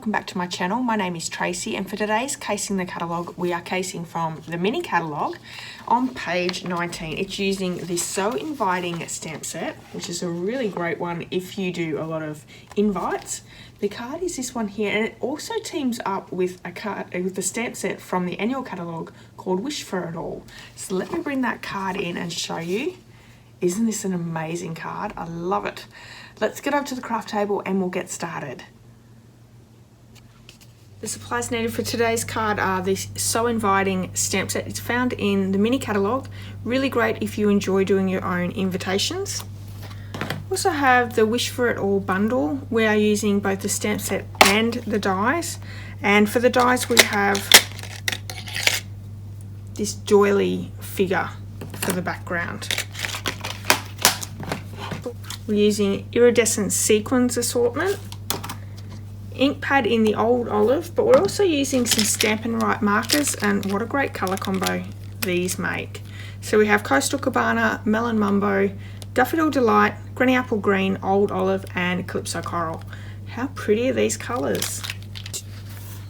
welcome back to my channel. My name is Tracy, and for today's Casing the Catalogue, we are casing from the MINI Catalogue on page 19. It's using this So Inviting stamp set, which is a really great one if you do a lot of invites. The card is this one here, and it also teams up with a card with the stamp set from the Annual Catalogue called Wish for It All. So let me bring that card in and show you. Isn't this an amazing card? I love it. Let's get over to the craft table and we'll get started. The supplies needed for today's card are this So Inviting stamp set. It's found in the MINI Catalogue. Really great if you enjoy doing your own invitations. We also have the Wish for It All bundle. We are using both the stamp set and the dies. And for the dies we have this doily figure for the background. We're using iridescent sequins assortment. Ink pad in the Old Olive, but we're also using some Stampin' Up markers, and what a great colour combo these make. So we have Coastal Cabana, Melon Mumbo, Daffodil Delight, Granny Apple Green, Old Olive and Calypso Coral. How pretty are these colours?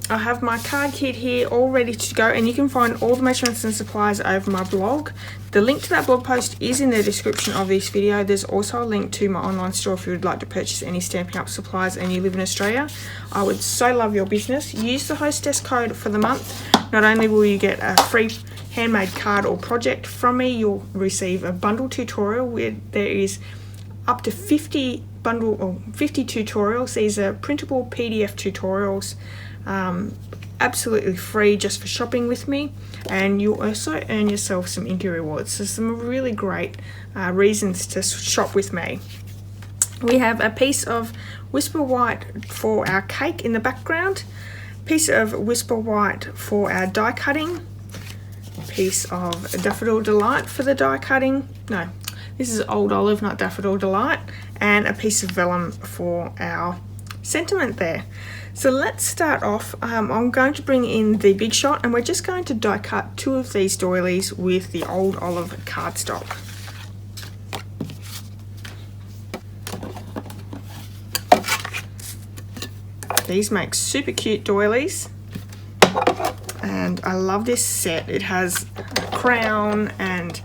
I have my card kit here all ready to go, and you can find all the measurements and supplies over my blog. The link to that blog post is in the description of this video. There's also a link to my online store if you would like to purchase any Stampin' Up supplies and you live in Australia. I would so love your business. Use the hostess code for the month. Not only will you get a free handmade card or project from me, you'll receive a bundle tutorial where there is up to 50 tutorials. These are printable PDF tutorials. Absolutely free just for shopping with me, and you'll also earn yourself some Inky rewards. So some really great reasons to shop with me. We have a piece of Whisper White for our cake in the background, piece of Whisper White for our die cutting, piece of Daffodil Delight for the die cutting. No, this is Old Olive, not Daffodil Delight, and a piece of vellum for our sentiment there. So let's start off. I'm going to bring in the Big Shot, and we're just going to die cut two of these doilies with the Old Olive cardstock. These make super cute doilies, and I love this set. It has a crown and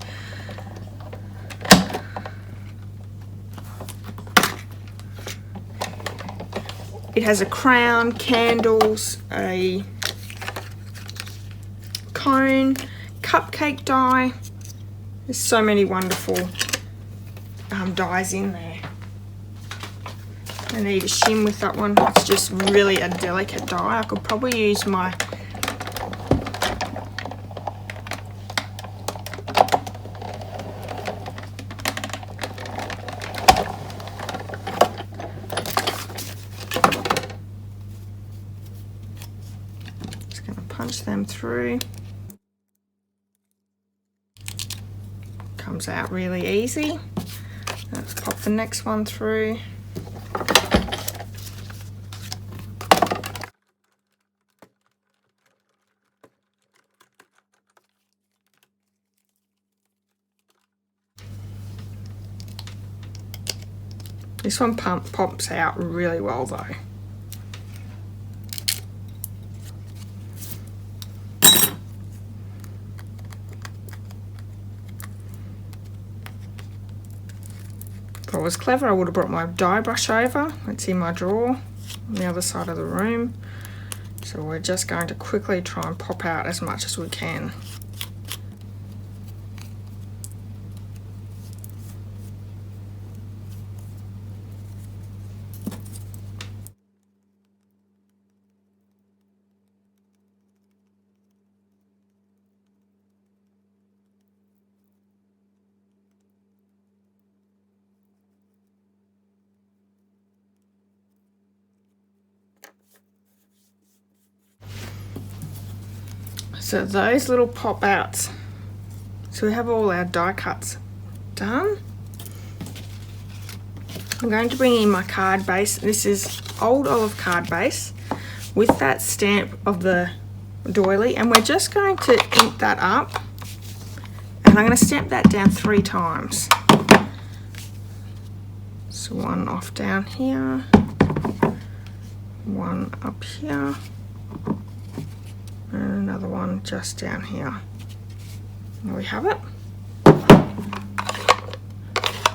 candles, a cone, cupcake die. There's so many wonderful dies in there. I need a shim with that one. It's just really a delicate die. I could probably use my punch them through. Comes out really easy. Let's pop the next one through. This one pops out really well though. If I was clever, I would have brought my die brush over. It's in my drawer on the other side of the room. So we're just going to quickly try and pop out as much as we can. So those little pop outs. So we have all our die cuts done. I'm going to bring in my card base. This is Old Olive card base with that stamp of the doily, and we're just going to ink that up, and I'm going to stamp that down 3 times. So one off down here, one up here, and another one just down here. There we have it.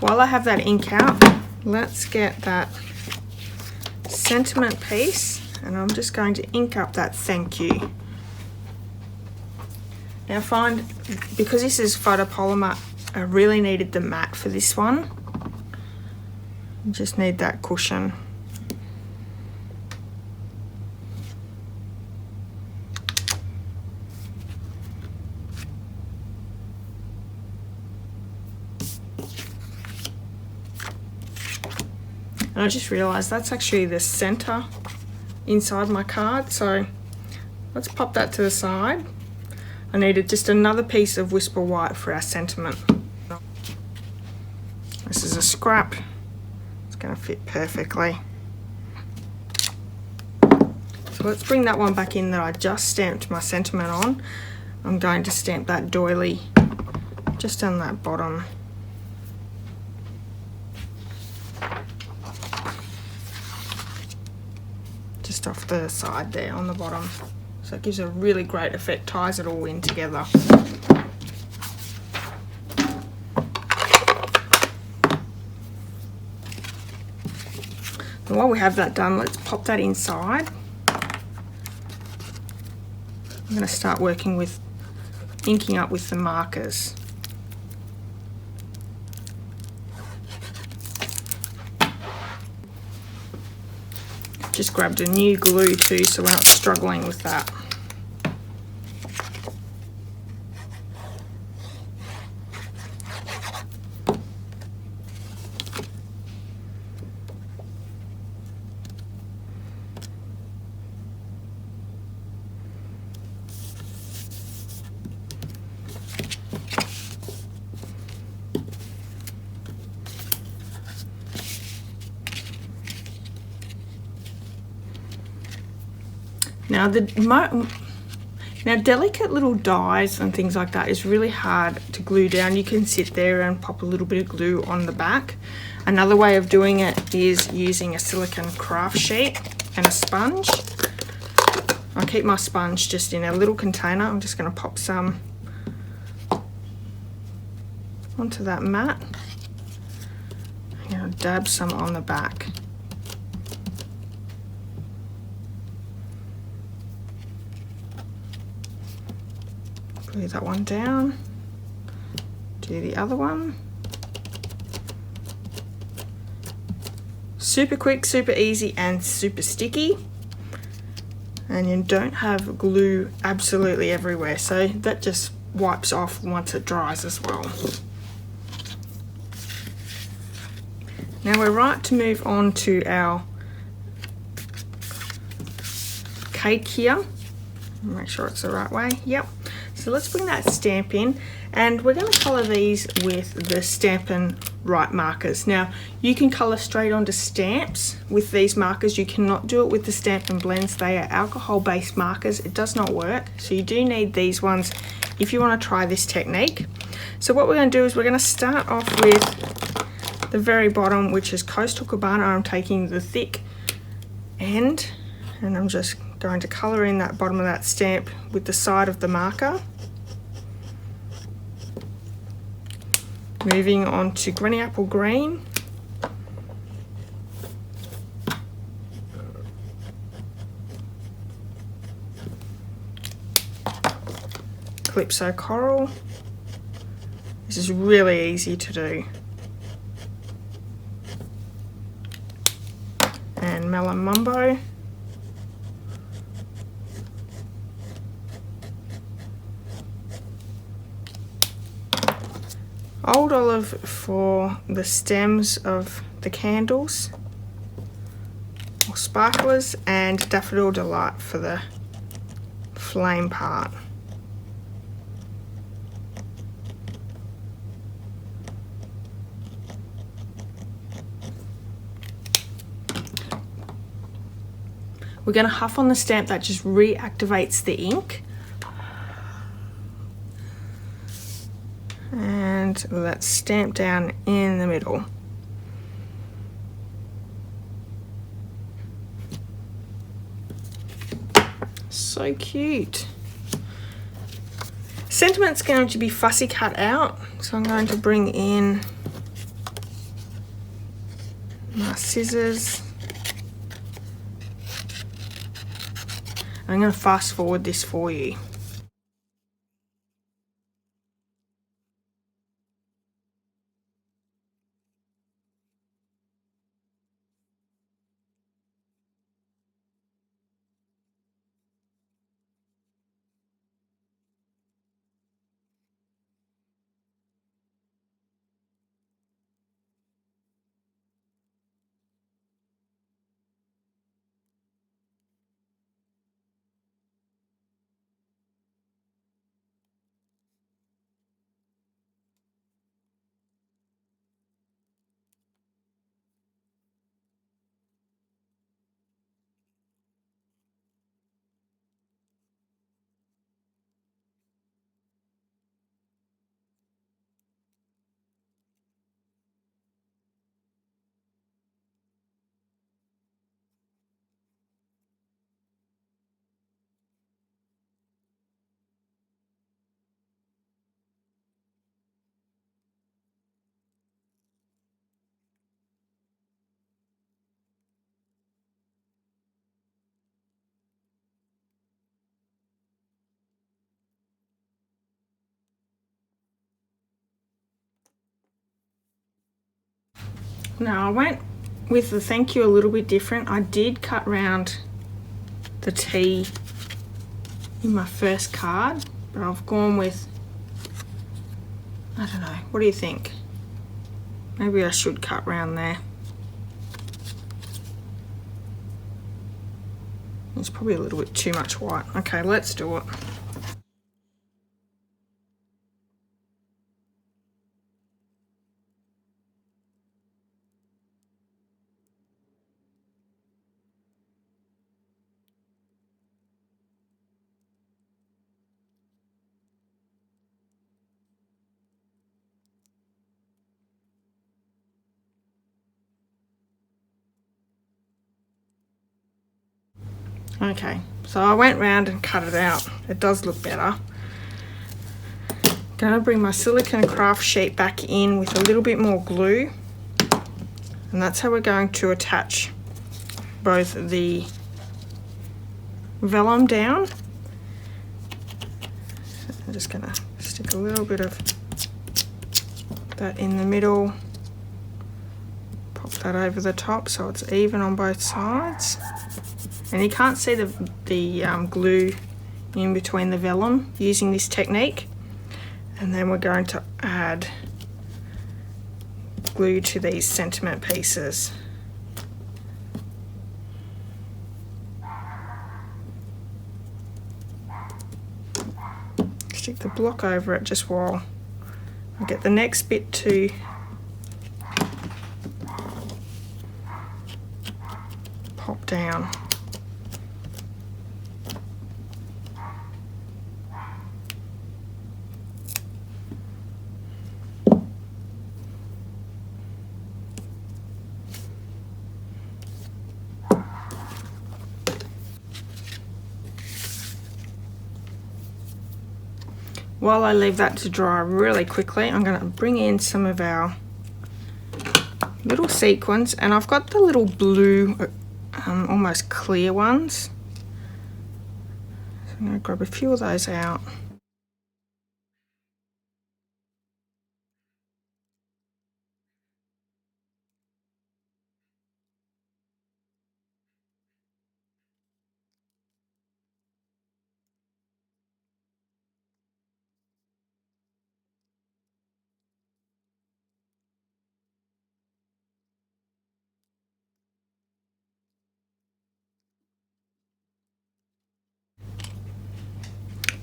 While I have that ink out, let's get that sentiment piece, and I'm just going to ink up that thank you. Now find, because this is photopolymer, I really needed the matte for this one. You just need that cushion. And I just realised that's actually the centre inside my card, so let's pop that to the side. I needed just another piece of Whisper White for our sentiment. This is a scrap. It's going to fit perfectly. So let's bring that one back in that I just stamped my sentiment on. I'm going to stamp that doily just on that bottom. Just off the side there on the bottom. So it gives a really great effect, ties it all in together. And while we have that done, let's pop that inside. I'm going to start working with inking up with the markers. Just grabbed a new glue too, so we're not struggling with that. Now delicate little dies and things like that is really hard to glue down. You can sit there and pop a little bit of glue on the back. Another way of doing it is using a silicone craft sheet and a sponge. I keep my sponge just in a little container. I'm just going to pop some onto that mat. I'm going to dab some on the back. Glue that one down, do the other one. Super quick, super easy, and super sticky. And you don't have glue absolutely everywhere, so that just wipes off once it dries as well. Now we're right to move on to our cake here. Make sure it's the right way. Yep. So let's bring that stamp in, and we're going to colour these with the Stampin' Right markers. Now you can colour straight onto stamps with these markers. You cannot do it with the Stampin' Blends. They are alcohol based markers. It does not work, so you do need these ones if you want to try this technique. So what we're going to do is we're going to start off with the very bottom, which is Coastal Cabana. I'm taking the thick end and I'm just going to colour in that bottom of that stamp with the side of the marker. Moving on to Granny Apple Green. Calypso Coral. This is really easy to do. And Melon Mumbo. Old Olive for the stems of the candles or sparklers, and Daffodil Delight for the flame part. We're going to huff on the stamp. That just reactivates the ink. And let's stamp down in the middle. so cute. Sentiment's going to be fussy cut out, so I'm going to bring in my scissors. I'm going to fast forward this for you. Now I went with the thank you a little bit different. I did cut round the T in my first card, but I've gone with, I don't know, what do you think? Maybe I should cut round there. It's probably a little bit too much white. Okay, let's do it. Okay, so I went round and cut it out. It does look better. Gonna bring my silicone craft sheet back in with a little bit more glue, and that's how we're going to attach both the vellum down. I'm just gonna stick a little bit of that in the middle, pop that over the top so it's even on both sides. And you can't see the glue in between the vellum using this technique. And then we're going to add glue to these sentiment pieces. Stick the block over it just while I get the next bit to pop down. While I leave that to dry really quickly, I'm going to bring in some of our little sequins, and I've got the little blue, almost clear ones. So I'm going to grab a few of those out.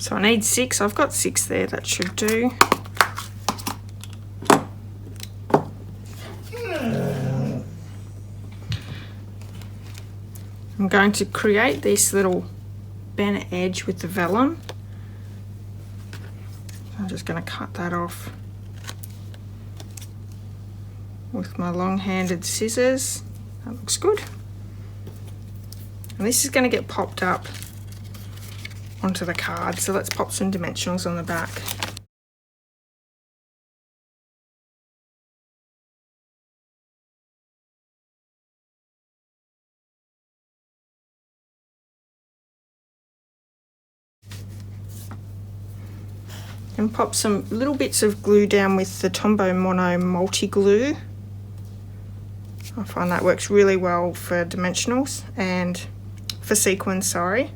So I need 6. I've got 6 there, that should do. I'm going to create this little banner edge with the vellum. I'm just going to cut that off with my long-handed scissors. That looks good. And this is going to get popped up onto the card. So let's pop some dimensionals on the back. And pop some little bits of glue down with the Tombow Mono multi glue. I find that works really well for dimensionals and for sequins, sorry.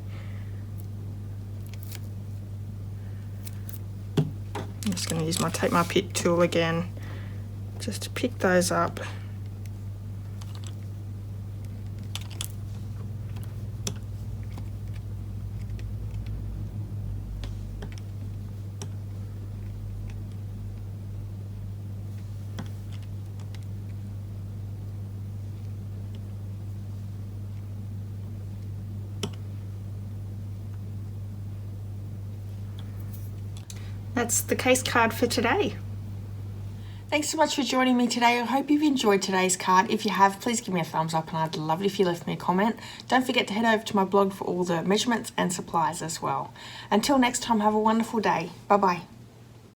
I'm just going to use take my pick tool again just to pick those up. That's the case card for today. Thanks so much for joining me today. I hope you've enjoyed today's card. If you have, please give me a thumbs up and I'd love it if you left me a comment. Don't forget to head over to my blog for all the measurements and supplies as well. Until next time, have a wonderful day. Bye bye.